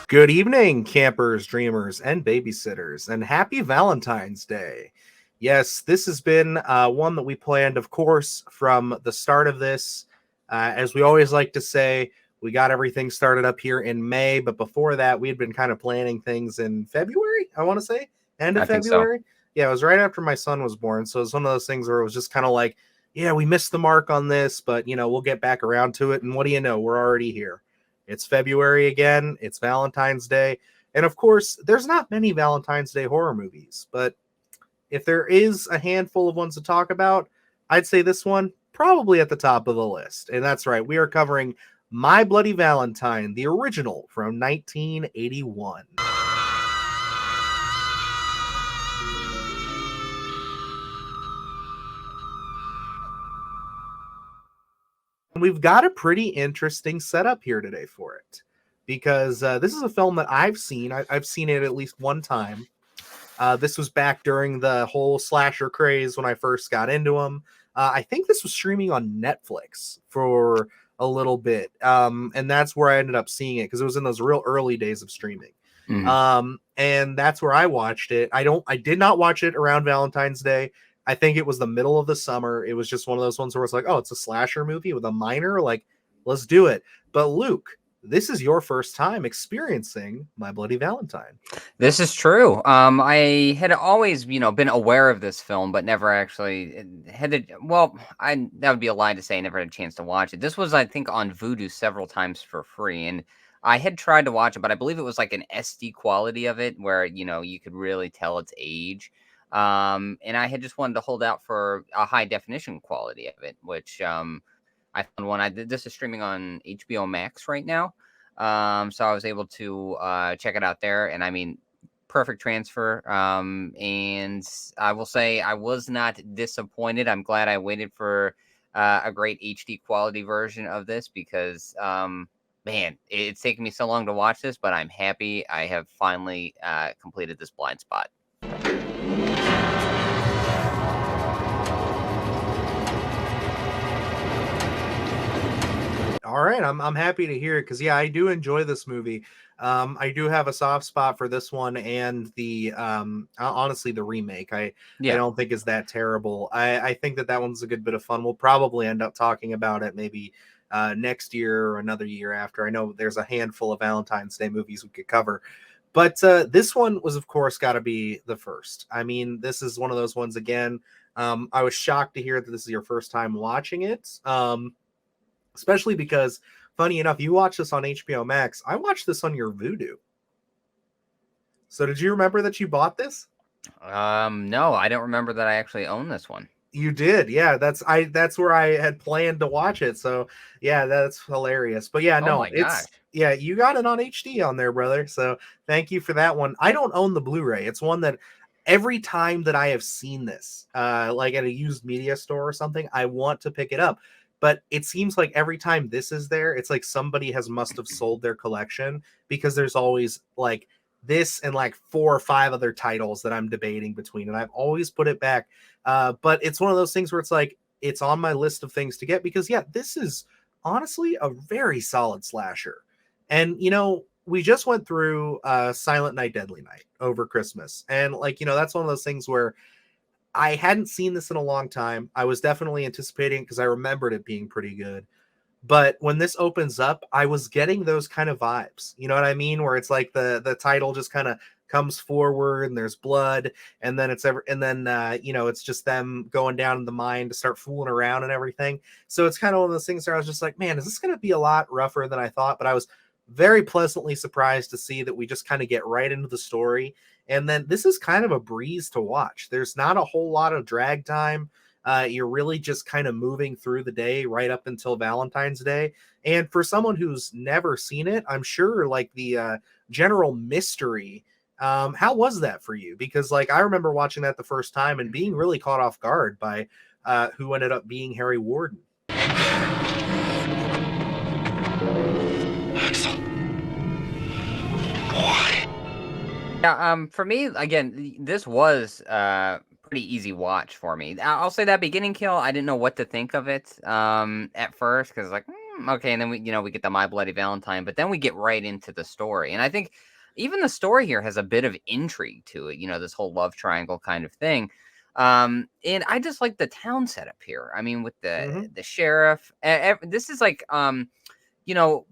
Good evening, campers, dreamers, and babysitters, and happy Valentine's Day. Yes, this has been one that we planned, of course, from the start of this. As we always like to say, we got everything started up here in May, but before that, we had been kind of planning things in February, I want to say, end of I think so. February. Yeah, it was right after my son was born. So it was one of those things where it was just kind of like, yeah, we missed the mark on this, but, we'll get back around to it. And what do you know? We're already here. It's February again. It's Valentine's Day. And of course, there's not many Valentine's Day horror movies, but if there is a handful of ones to talk about, I'd say this one probably at the top of the list. And that's right, we are covering My Bloody Valentine, the original from 1981. We've got a pretty interesting setup here today for it because this is a film that I've seen. I've seen it at least one time. This was back during the whole slasher craze when I first got into them. I think this was streaming on Netflix for a little bit, and that's where I ended up seeing it because it was in those real early days of streaming. Mhm. And that's where I watched it. I did not watch it around Valentine's Day. I think it was the middle of the summer. It was just one of those ones where it's like, oh, it's a slasher movie with a minor. Like, let's do it. But Luke, this is your first time experiencing My Bloody Valentine. This is true. I had always, been aware of this film, but never actually had it. Well, that would be a lie to say I never had a chance to watch it. This was, I think, on Vudu several times for free, and I had tried to watch it, but I believe it was like an SD quality of it, where you could really tell its age. And I had just wanted to hold out for a high definition quality of it, which I found one. I did this is streaming on HBO Max right now. So I was able to check it out there, and I mean, perfect transfer. And I will say I was not disappointed. I'm glad I waited for a great HD quality version of this because, man, it's taken me so long to watch this, but I'm happy I have finally completed this blind spot. All right, I'm happy to hear it because yeah, I do enjoy this movie. I do have a soft spot for this one and the honestly the remake. I Yeah. don't think is that terrible. I think that one's a good bit of fun. We'll probably end up talking about it maybe next year or another year after. I know there's a handful of Valentine's Day movies we could cover, but this one was of course got to be the first. I mean, this is one of those ones again. I was shocked to hear that this is your first time watching it. Especially because, funny enough, you watched this on HBO Max. I watched this on your Vudu. So did you remember that you bought this? No, I don't remember that I actually own this one. You did, yeah. That's where I had planned to watch it. So yeah, that's hilarious. But yeah, Oh no, my it's gosh. yeah, you got it on HD on there, brother. So thank you for that one. I don't own the Blu-ray. It's one that every time that I have seen this, like at a used media store or something, I want to pick it up. But it seems like every time this is there, it's like somebody must have sold their collection because there's always like this and like 4 or 5 other titles that I'm debating between, and I've always put it back. But it's one of those things where it's like it's on my list of things to get because yeah, this is honestly a very solid slasher. And we just went through Silent Night Deadly Night over Christmas. And like, that's one of those things where I hadn't seen this in a long time. I was definitely anticipating because I remembered it being pretty good. But when this opens up, I was getting those kind of vibes. You know what I mean? Where it's like the title just kind of comes forward and there's blood, and then it's just them going down in the mine to start fooling around and everything. So it's kind of one of those things where I was just like, man, is this going to be a lot rougher than I thought? But I was very pleasantly surprised to see that we just kind of get right into the story. And then this is kind of a breeze to watch. There's not a whole lot of drag time. You're really just kind of moving through the day right up until Valentine's Day. And for someone who's never seen it, I'm sure like the general mystery. How was that for you? Because like I remember watching that the first time and being really caught off guard by who ended up being Harry Warden. Axel. Why? Yeah, for me, again, this was pretty easy watch for me. I'll say that beginning kill, I didn't know what to think of it at first because like Okay, and then we get the My Bloody Valentine, but then we get right into the story. And I think even the story here has a bit of intrigue to it, this whole love triangle kind of thing. And I just like the town setup here. I mean, with the Hmm. the sheriff, this is like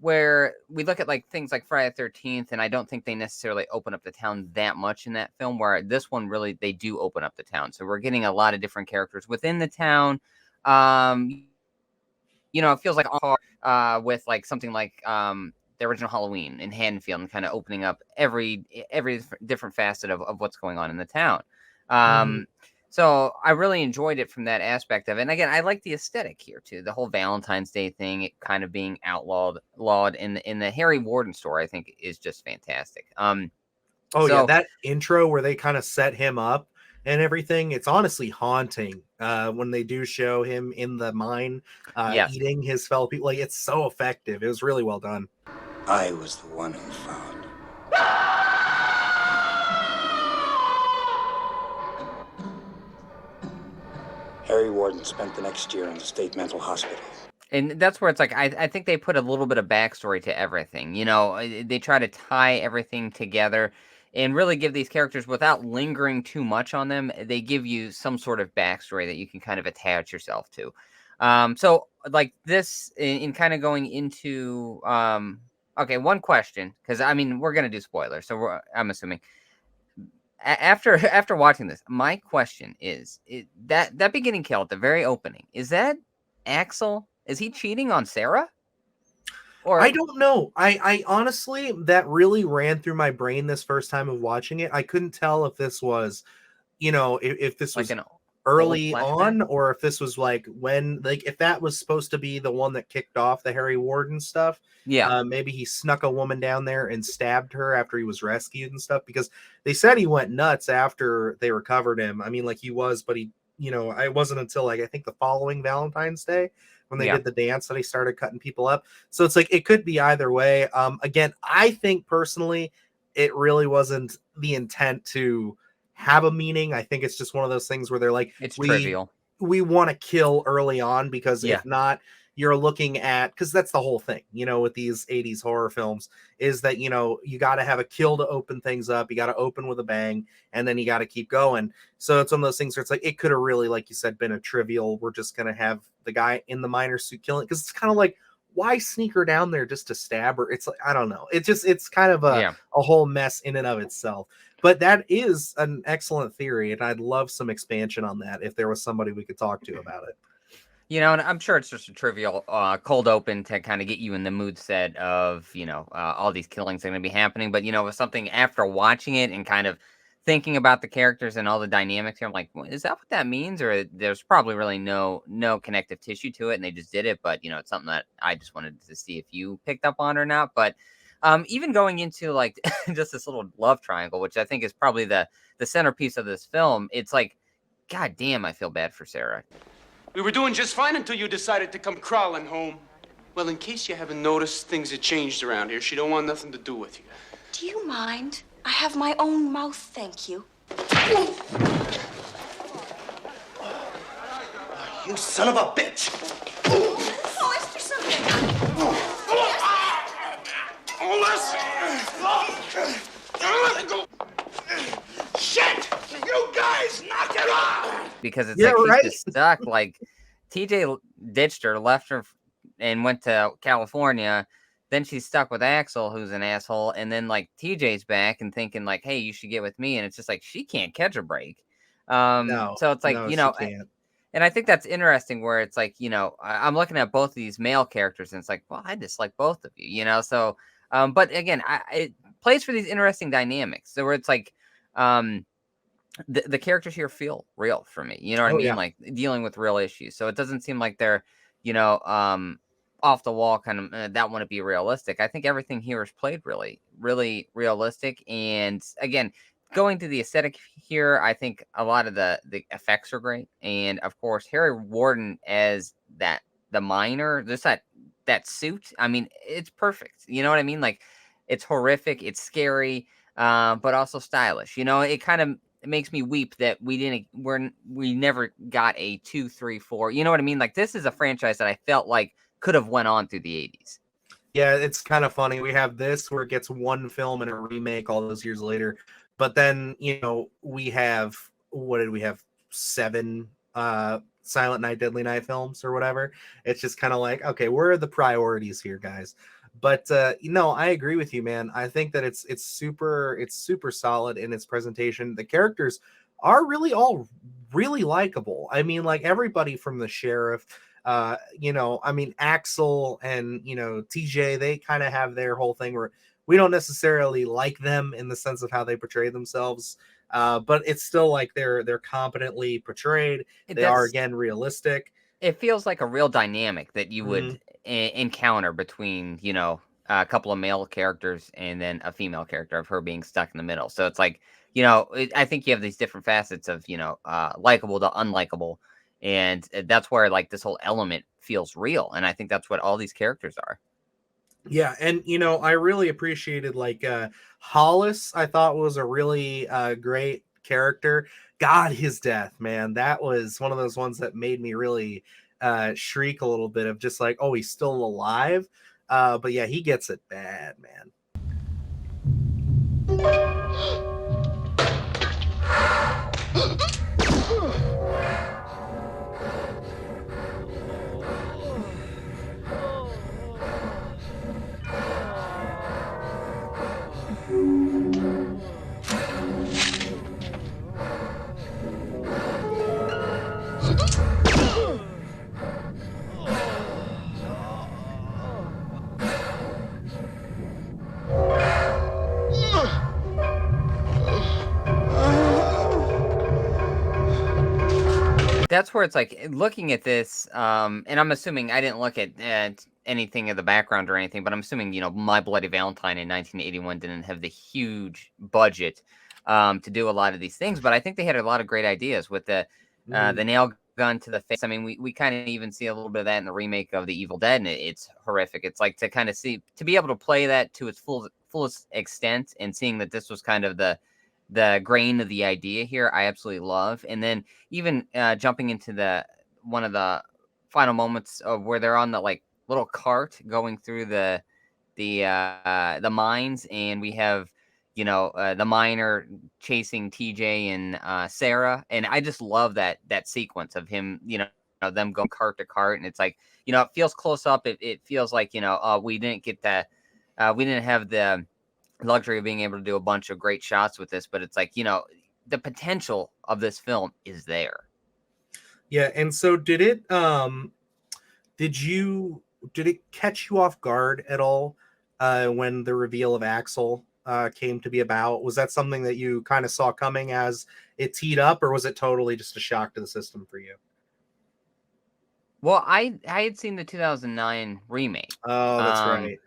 where we look at like things like Friday the 13th, and I don't think they necessarily open up the town that much in that film, where this one really they do open up the town. So we're getting a lot of different characters within the town. Um, it feels like with like something like the original Halloween in Haddonfield, and kind of opening up every different facet of what's going on in the town. Hmm. Um, so I really enjoyed it from that aspect of it. And again, I like the aesthetic here too. The whole Valentine's Day thing, it kind of being outlawed in the Harry Warden story, I think is just fantastic. Oh yeah, So that intro where they kind of set him up and everything, it's honestly haunting. When they do show him in the mine, yes, eating his fellow people, like it's so effective. It was really well done. I was the one who found. Harry Warden spent the next year in the state mental hospital. and that's where it's like I think they put a little bit of backstory to everything. They try to tie everything together and really give these characters, without lingering too much on them, they give you some sort of backstory that you can kind of attach yourself to. So like this in kind of going into okay, one question, because I mean we're gonna do spoilers, so I'm assuming after after watching this, my question is, that beginning kill at the very opening, is that Axel? Is he cheating on Sarah? I Or don't know. I honestly, that really ran through my brain this first time of watching it. I couldn't tell if this was, if this like was an old early flashback? on, or if this was like when, like, if that was supposed to be the one that kicked off the Harry Warden stuff. Yeah, Maybe he snuck a woman down there and stabbed her after he was rescued and stuff, because they said he went nuts after they recovered him. I mean, like he was, but he, it wasn't until like I think the following Valentine's Day when they yeah. did the dance that he started cutting people up. So it's like it could be either way. Again, I think personally, it really wasn't the intent to have a meaning. I think it's just one of those things where they're like, It's we trivial. we want to kill early on, because Yeah. if not, you're looking at, because that's the whole thing, with these 80s horror films, is that you got to have a kill to open things up. You got to open with a bang, and then you got to keep going. So it's one of those things where it's like it could have really, like you said, been a trivial, we're just gonna have the guy in the miner suit killing, because it's kind of like, why sneak her down there just to stab her? It's like, I don't know. It's kind of a Yeah. whole mess in and of itself. But that is an excellent theory, and I'd love some expansion on that if there was somebody we could talk to about it. And I'm sure it's just a trivial cold open to kind of get you in the mood set of, all these killings are going to be happening. But, with something after watching it and kind of thinking about the characters and all the dynamics here, I'm like, well, is that what that means? Or there's probably really no connective tissue to it, and they just did it. But, it's something that I just wanted to see if you picked up on or not. But even going into like just this little love triangle, which I think is probably the centerpiece of this film, it's like, God damn, I feel bad for Sarah. We were doing just fine until you decided to come crawling home. Well, in case you haven't noticed, things have changed around here. She don't want nothing to do with you. Do you mind? I have my own mouth, thank you. You son of a bitch! Oh, is there something? Let it go. Shit! You guys, knock it off! Because it's Yeah, like she's right. just stuck. Like TJ ditched her, left her, and went to California. Then she's stuck with Axel, who's an asshole. And then like TJ's back and thinking like, "Hey, you should get with me." And it's just like she can't catch a break. No, So it's like no, she can't. and I think that's interesting. Where it's like I'm looking at both of these male characters, and it's like, well, I dislike both of you. So, but again, it plays for these interesting dynamics. So where it's like, the characters here feel real for me. You know what I Oh mean? yeah. Like dealing with real issues. So it doesn't seem like they're, you know, off the wall kind of that want to be realistic. I think everything here is played really, really realistic. And again, going to the aesthetic here, I think a lot of the effects are great. And of course, Harry Warden as the miner, just that suit. I mean, it's perfect. You know what I mean? Like it's horrific, it's scary, but also stylish. It kind of it makes me weep that we never got a 2, 3, 4. You know what I mean? Like this is a franchise that I felt like could have went on through the 80s. Yeah, it's kind of funny. We have this where it gets one film and a remake all those years later. But then, we have, what did we have? 7 Silent Night, Deadly Night films or whatever. It's just kind of like, okay, where are the priorities here, guys? But I agree with you, man. I think that it's super solid in its presentation. The characters are really all really likable. I mean, like everybody from the sheriff, I mean, Axel and TJ, they kind of have their whole thing where we don't necessarily like them in the sense of how they portray themselves, but it's still like they're competently portrayed. They are again realistic. It feels like a real dynamic that you Mhm. would encounter between a couple of male characters and then a female character of her being stuck in the middle. So it's like I think you have these different facets of likable to unlikable. And that's where like this whole element feels real. And I think that's what all these characters are. Yeah, and I really appreciated like Hollis. I thought was a really great character. God, his death, man, that was one of those ones that made me really shriek a little bit of just like, oh, he's still alive. But yeah, he gets it bad, man. That's where it's like looking at this, and I'm assuming I didn't look at anything of the background or anything, but I'm assuming My Bloody Valentine in 1981 didn't have the huge budget to do a lot of these things, but I think they had a lot of great ideas with the nail gun to the face. I mean, we kind of even see a little bit of that in the remake of The Evil Dead, and it's horrific. It's like to kind of to be able to play that to its fullest extent, and seeing that this was kind of the grain of the idea here, I absolutely love. And then even jumping into one of the final moments of where they're on the like little cart going through the mines, and we have the miner chasing TJ and Sarah, and I just love that sequence of him, them going cart to cart, and it's like it feels close up. It feels like we didn't get that, we didn't have the luxury of being able to do a bunch of great shots with this, but it's like the potential of this film is there. Yeah, and so did it catch you off guard at all when the reveal of Axel came to be about? Was that something that you kind of saw coming as it teed up, or was it totally just a shock to the system for you? Well, I had seen the 2009 remake. Oh, that's right.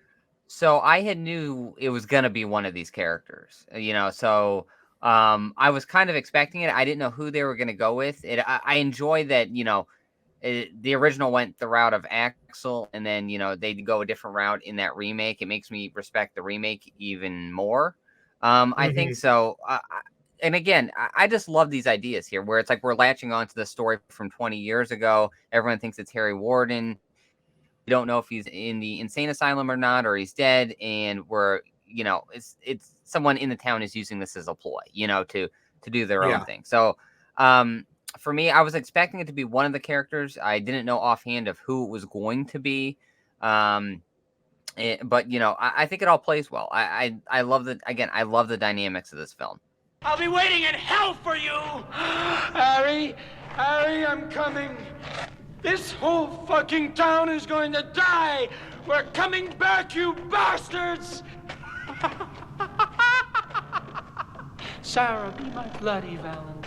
So I had knew it was gonna be one of these characters, So I was kind of expecting it. I didn't know who they were gonna go with. I enjoy that. The original went the route of Axel, and then they go a different route in that remake. It makes me respect the remake even more. I think so. And again, I just love these ideas here, where it's like we're latching onto the story from 20 years ago. Everyone thinks it's Harry Warden. We don't know if he's in the insane asylum or not, or he's dead, and we're it's someone in the town is using this as a ploy, to do their own thing. So for me, I was expecting it to be one of the characters. I didn't know offhand of who it was going to be. But I think it all plays well. I love I love the dynamics of this film. I'll be waiting in hell for you! Harry, I'm coming. This whole fucking town is going to die! We're coming back, you bastards! Sarah, be my bloody Valentine.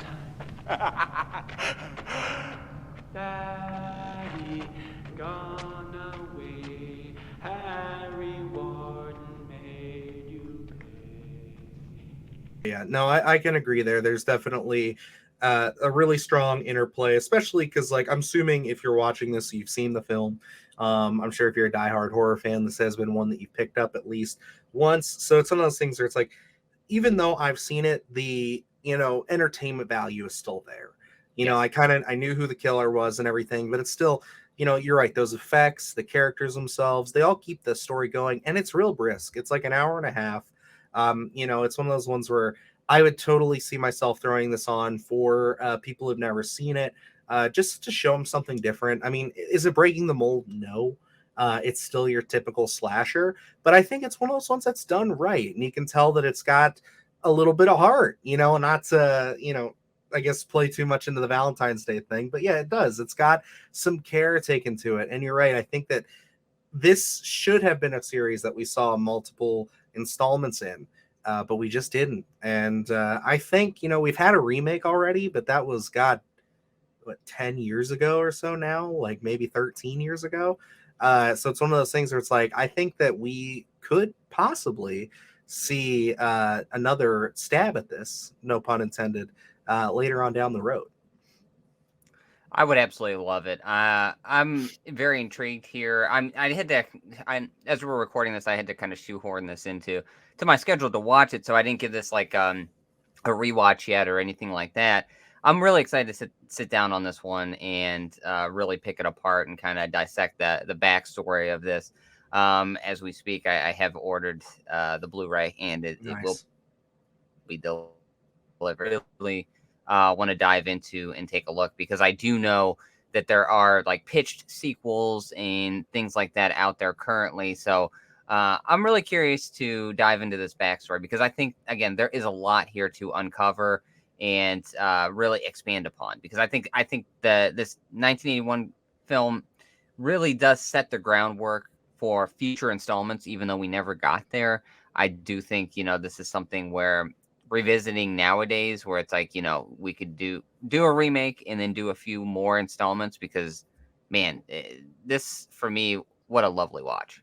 Daddy, gone away. Harry Warden made you pay. Yeah, no, I can agree there. There's definitely a really strong interplay, especially because, like, I'm assuming if you're watching this, you've seen the film. I'm sure if you're a diehard horror fan, this has been one that you've picked up at least once. So it's one of those things where it's like, even though I've seen it, the entertainment value is still there. I knew who the killer was and everything, but it's still, you're right. Those effects, the characters themselves, they all keep the story going, and it's real brisk. It's like an hour and a half. It's one of those ones where I would totally see myself throwing this on for people who've never seen it, just to show them something different. I mean, is it breaking the mold? No. It's still your typical slasher, but I think it's one of those ones that's done right, and you can tell that it's got a little bit of heart, not to, I guess play too much into the Valentine's Day thing, but yeah, it does. It's got some care taken to it, and you're right. I think that this should have been a series that we saw multiple installments in, but we just didn't. And I think we've had a remake already, but that was what 10 years ago or so now, like maybe 13 years ago. So it's one of those things where it's like, I think that we could possibly see another stab at this, no pun intended, later on down the road. I would absolutely love it. I'm very intrigued here. As we're recording this, I had to kind of shoehorn this into my schedule to watch it, so I didn't give this like a rewatch yet or anything like that. I'm really excited to sit down on this one and really pick it apart and kind of dissect the backstory of this. As we speak, I have ordered the Blu-ray, and it will be delivered. Really want to dive into and take a look, because I do know that there are like pitched sequels and things like that out there currently. So I'm really curious to dive into this backstory, because I think, again, there is a lot here to uncover and really expand upon, because I think this 1981 film really does set the groundwork for future installments, even though we never got there. I do think, this is something where revisiting nowadays, where it's like, we could do a remake and then do a few more installments, because man, this for me, what a lovely watch.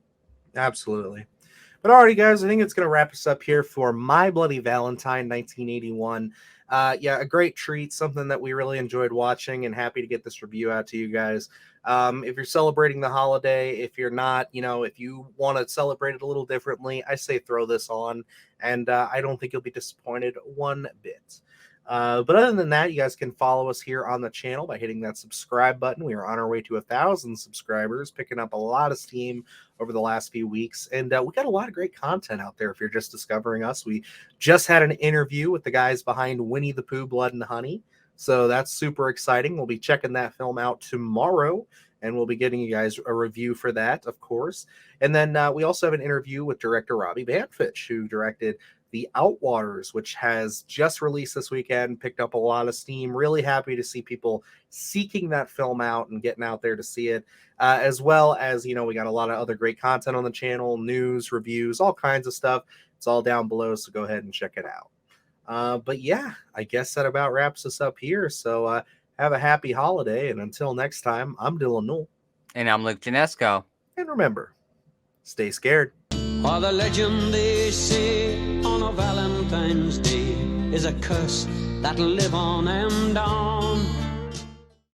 Absolutely. But alrighty, guys, I think it's going to wrap us up here for My Bloody Valentine 1981. A great treat, something that we really enjoyed watching, and happy to get this review out to you guys. If you're celebrating the holiday, if you're not, if you want to celebrate it a little differently, I say throw this on, and I don't think you'll be disappointed one bit. But other than that, you guys can follow us here on the channel by hitting that subscribe button. We are on our way to 1,000 subscribers, picking up a lot of steam over the last few weeks. And we got a lot of great content out there if you're just discovering us. We just had an interview with the guys behind Winnie the Pooh, Blood and Honey. So that's super exciting. We'll be checking that film out tomorrow, and we'll be getting you guys a review for that, of course. And then we also have an interview with director Robbie Banfitch, who directed The Outwaters, which has just released this weekend, picked up a lot of steam. Really happy to see people seeking that film out and getting out there to see it, as well as, we got a lot of other great content on the channel, news, reviews, all kinds of stuff. It's all down below, so go ahead and check it out. But yeah, I guess that about wraps us up here. So have a happy holiday, and until next time, I'm Dylan Newell. And I'm Luke Janesco. And remember, stay scared. For the legend they say on a Valentine's Day is a curse that'll live on and on.